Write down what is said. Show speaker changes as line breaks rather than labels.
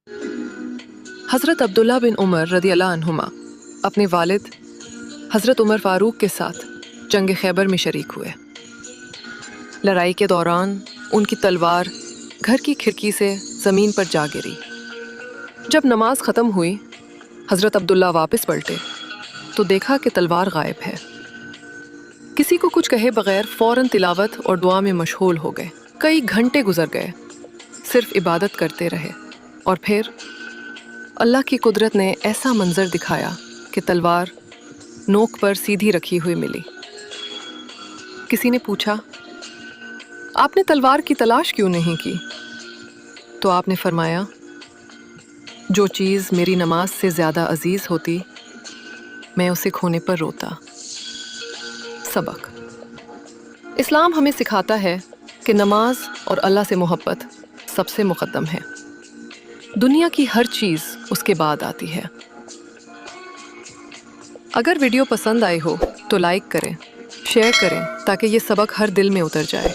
हज़रत अब्दुल्ला बिन उमर रदियल्लाहु अन्हुमा अपने वालिद हज़रत उमर फ़ारूक के साथ जंग खैबर में शरीक हुए। लड़ाई के दौरान उनकी तलवार घर की खिड़की से ज़मीन पर जा गिरी। जब नमाज ख़त्म हुई, हज़रत अब्दुल्ला वापस पलटे तो देखा कि तलवार गायब है। किसी को कुछ कहे बगैर फ़ौरन तिलावत और दुआ में मशगूल हो गए। कई घंटे गुजर गए, सिर्फ इबादत करते रहे। और फिर अल्लाह की कुदरत ने ऐसा मंजर दिखाया कि तलवार नोक पर सीधी रखी हुई मिली। किसी ने पूछा, आपने तलवार की तलाश क्यों नहीं की? तो आपने फरमाया, जो चीज़ मेरी नमाज से ज़्यादा अजीज़ होती, मैं उसे खोने पर रोता। सबक। इस्लाम हमें सिखाता है कि नमाज और अल्लाह से मोहब्बत सबसे मुक़द्दम है। दुनिया की हर चीज़ उसके बाद आती है। अगर वीडियो पसंद आई हो तो लाइक करें, शेयर करें ताकि ये सबक हर दिल में उतर जाए।